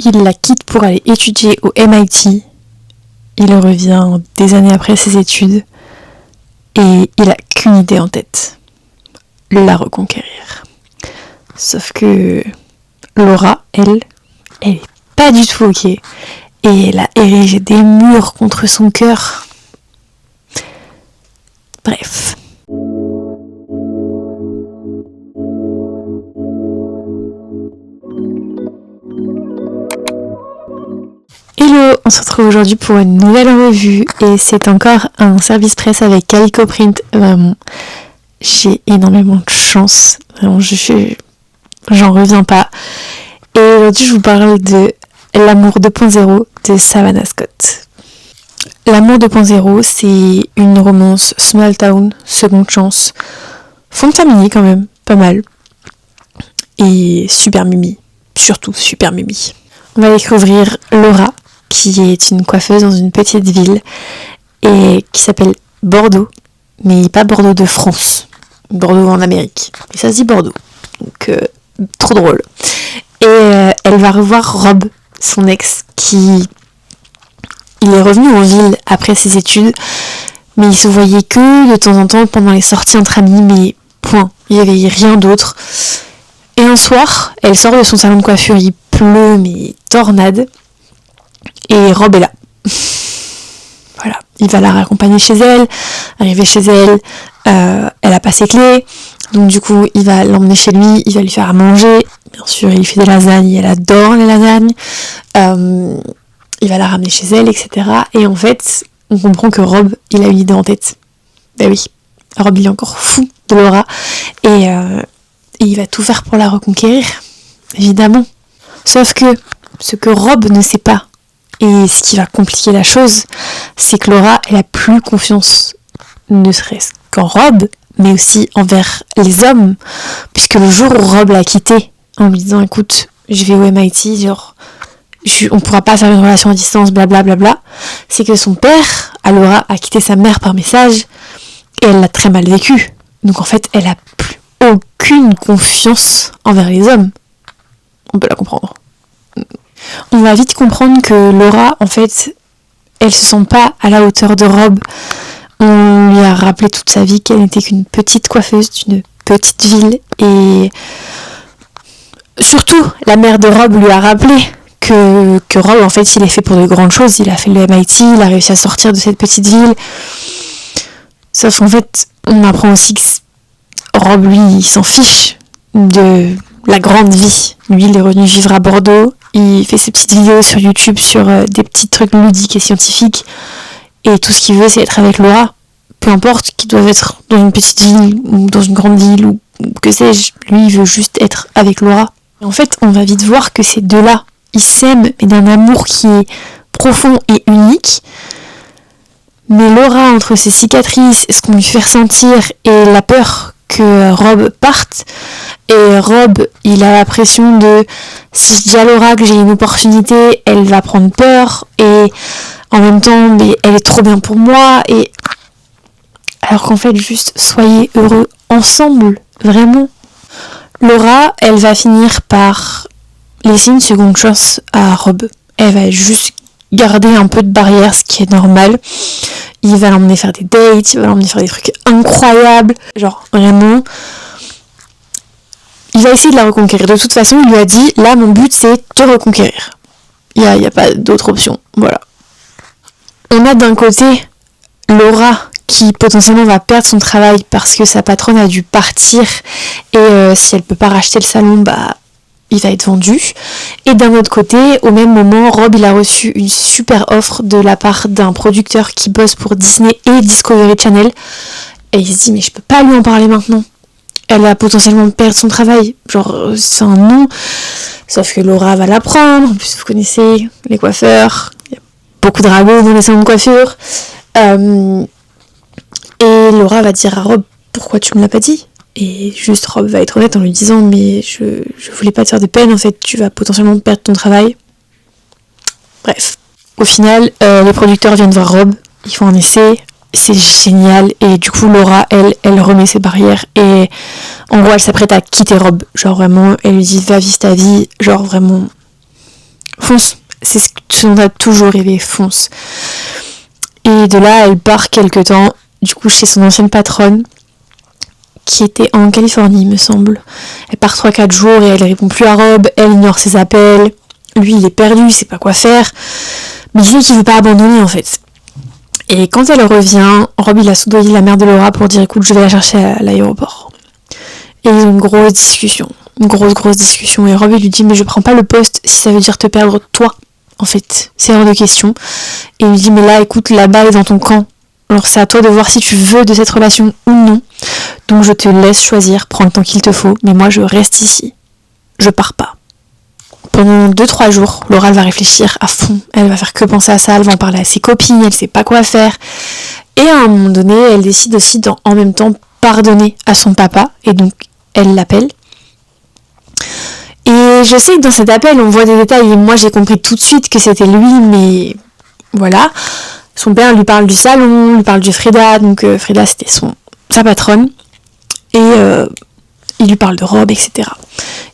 il la quitte pour aller étudier au MIT. Il revient des années après ses études et il a qu'une idée en tête, la reconquérir. Sauf que Laura, elle est pas du tout ok et elle a érigé des murs contre son cœur. Bref. Hello, on se retrouve aujourd'hui pour une nouvelle revue et c'est encore un service presse avec Calico Print. Vraiment, j'ai énormément de chance. Vraiment, j'en reviens pas. Et aujourd'hui, je vous parle de L'amour 2.0 de Savannah Scott. L'amour 2.0, c'est une romance small town, seconde chance, fond de famille quand même, pas mal. Et super mimi, surtout super mimi. On va découvrir Laura, qui est une coiffeuse dans une petite ville et qui s'appelle Bordeaux, mais pas Bordeaux de France, Bordeaux en Amérique. Et ça se dit Bordeaux, donc trop drôle. Et elle va revoir Rob, son ex, il est revenu en ville après ses études, mais il se voyait que de temps en temps pendant les sorties entre amis, mais point, il n'y avait rien d'autre. Et un soir, elle sort de son salon de coiffure, il pleut, mais tornade. Et Rob est là. Voilà, il va la raccompagner chez elle. Arrivé chez elle, elle a pas ses clés. Donc du coup, il va l'emmener chez lui, il va lui faire à manger. Bien sûr, il fait des lasagnes, elle adore les lasagnes. Il va la ramener chez elle, etc. Et en fait, on comprend que Rob, il a une idée en tête. Ben oui, Rob, il est encore fou de Laura. Et il va tout faire pour la reconquérir, évidemment. Sauf que ce que Rob ne sait pas, et ce qui va compliquer la chose, c'est que Laura, elle a plus confiance, ne serait-ce qu'en Rob, mais aussi envers les hommes, puisque le jour où Rob l'a quitté, en lui disant écoute, je vais au MIT, genre, on pourra pas faire une relation à distance, blablabla, c'est que son père, à Laura, a quitté sa mère par message, et elle l'a très mal vécu. Donc en fait, elle a plus aucune confiance envers les hommes. On peut la comprendre. On va vite comprendre que Laura, en fait, elle se sent pas à la hauteur de Rob. On lui a rappelé toute sa vie qu'elle n'était qu'une petite coiffeuse d'une petite ville. Et surtout, la mère de Rob lui a rappelé que Rob, en fait, il est fait pour de grandes choses. Il a fait le MIT, il a réussi à sortir de cette petite ville. Sauf qu'en fait, on apprend aussi que Rob, lui, il s'en fiche de la grande vie. Lui, il est revenu vivre à Bordeaux. Il fait ses petites vidéos sur YouTube sur des petits trucs ludiques et scientifiques. Et tout ce qu'il veut, c'est être avec Laura. Peu importe qu'il doive être dans une petite ville ou dans une grande ville ou que sais-je. Lui, il veut juste être avec Laura. Et en fait, on va vite voir que ces deux-là, ils s'aiment, mais d'un amour qui est profond et unique. Mais Laura, entre ses cicatrices, ce qu'on lui fait ressentir et la peur que Rob parte, et Rob, il a la pression de si je dis à Laura que j'ai une opportunité, elle va prendre peur, et en même temps, mais elle est trop bien pour moi, et alors qu'en fait, juste soyez heureux ensemble, vraiment. Laura, elle va finir par laisser une seconde chance à Rob. Elle va juste garder un peu de barrière, ce qui est normal. Il va l'emmener faire des dates, il va l'emmener faire des trucs incroyables, genre vraiment. Il va essayer de la reconquérir. De toute façon, il lui a dit, là, mon but, c'est te reconquérir. Il y a pas d'autre option, voilà. On a d'un côté Laura qui potentiellement va perdre son travail parce que sa patronne a dû partir et si elle peut pas racheter le salon, bah il va être vendu. Et d'un autre côté, au même moment, Rob il a reçu une super offre de la part d'un producteur qui bosse pour Disney et Discovery Channel. Et il se dit mais je peux pas lui en parler maintenant. Elle va potentiellement perdre son travail. Genre c'est un non. Sauf que Laura va l'apprendre. En plus vous connaissez les coiffeurs. Il y a beaucoup de ragots dans les salons de coiffure. Et Laura va dire à Rob pourquoi tu me l'as pas dit. Et juste Rob va être honnête en lui disant mais je voulais pas te faire de peine, en fait tu vas potentiellement perdre ton travail. Bref. Au final, les producteurs viennent voir Rob, ils font un essai, c'est génial, et du coup Laura, elle remet ses barrières, et en gros elle s'apprête à quitter Rob. Genre vraiment, elle lui dit va vivre ta vie, genre vraiment fonce, c'est ce dont t'as toujours rêvé, fonce. Et de là, elle part quelque temps, du coup, chez son ancienne patronne, qui était en Californie, il me semble. Elle part 3-4 jours et elle répond plus à Rob, elle ignore ses appels. Lui, il est perdu, il sait pas quoi faire. Mais dis qu'il veut pas abandonner, en fait. Et quand elle revient, Rob, il a soudoyé la mère de Laura pour dire, écoute, je vais la chercher à l'aéroport. Et ils ont une grosse discussion. Une grosse discussion. Et Rob, il lui dit, mais je prends pas le poste si ça veut dire te perdre toi. En fait, c'est hors de question. Et il lui dit, mais là, écoute, la balle est dans ton camp. Alors c'est à toi de voir si tu veux de cette relation ou non. Donc je te laisse choisir, prends le temps qu'il te faut. Mais moi, je reste ici. Je pars pas. Pendant 2-3 jours, Laura elle va réfléchir à fond. Elle va faire que penser à ça. Elle va en parler à ses copines. Elle sait pas quoi faire. Et à un moment donné, elle décide aussi en même temps pardonner à son papa. Et donc, elle l'appelle. Et je sais que dans cet appel, on voit des détails, et moi j'ai compris tout de suite que c'était lui, mais voilà. Son père lui parle du salon, lui parle de Frida, donc Frida c'était sa patronne, et il lui parle de Rob, etc.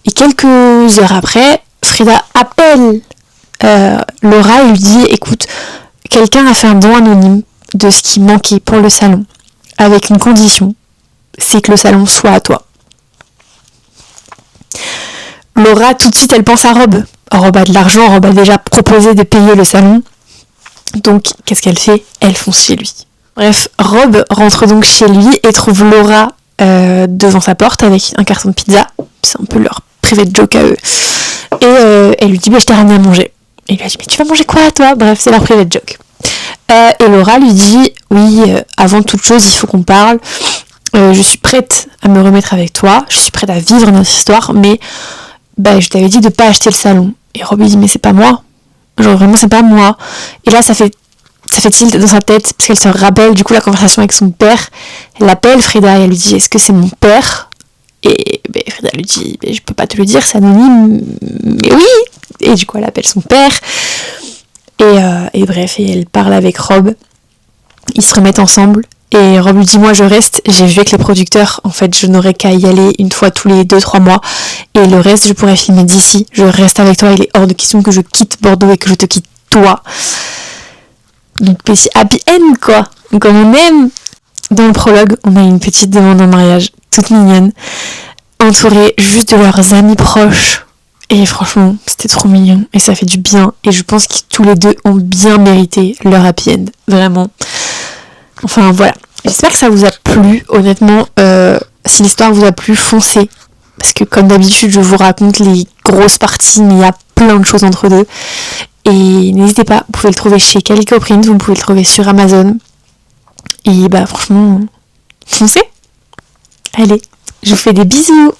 Et quelques heures après, Frida appelle Laura et lui dit, écoute, quelqu'un a fait un don anonyme de ce qui manquait pour le salon, avec une condition, c'est que le salon soit à toi. Laura, tout de suite, elle pense à Rob. Rob a de l'argent, Rob a déjà proposé de payer le salon. Donc, qu'est-ce qu'elle fait ? Elle fonce chez lui. Bref, Rob rentre donc chez lui et trouve Laura devant sa porte avec un carton de pizza. C'est un peu leur private joke à eux. Et elle lui dit, je t'ai ramené à manger. Et il lui a dit, mais tu vas manger quoi, toi ? Bref, c'est leur private joke. Et Laura lui dit, oui, avant toute chose, il faut qu'on parle. Je suis prête à me remettre avec toi. Je suis prête à vivre notre histoire, mais... je t'avais dit de pas acheter le salon. Et Rob lui dit, mais c'est pas moi. Genre vraiment c'est pas moi. Et là ça fait tilt dans sa tête, parce qu'elle se rappelle du coup la conversation avec son père. Elle appelle Frida et elle lui dit, est-ce que c'est mon père ? Et Frida lui dit, je peux pas te le dire, c'est anonyme, mais oui. Et du coup elle appelle son père. Et bref, et elle parle avec Rob. Ils se remettent ensemble. Et Rob lui dit, moi je reste, j'ai vu avec les producteurs, en fait je n'aurais qu'à y aller une fois tous les 2-3 mois, et le reste je pourrais filmer d'ici, je reste avec toi, il est hors de question que je quitte Bordeaux et que je te quitte toi. Donc petit happy end quoi, comme on aime. Dans le prologue, on a une petite demande en mariage, toute mignonne, entourée juste de leurs amis proches, et franchement c'était trop mignon, et ça fait du bien, et je pense que tous les deux ont bien mérité leur happy end, vraiment. Enfin voilà, j'espère que ça vous a plu, honnêtement, si l'histoire vous a plu, foncez, parce que comme d'habitude je vous raconte les grosses parties, mais il y a plein de choses entre deux, et n'hésitez pas, vous pouvez le trouver chez Calico Print, vous pouvez le trouver sur Amazon, et franchement, foncez. Allez, je vous fais des bisous.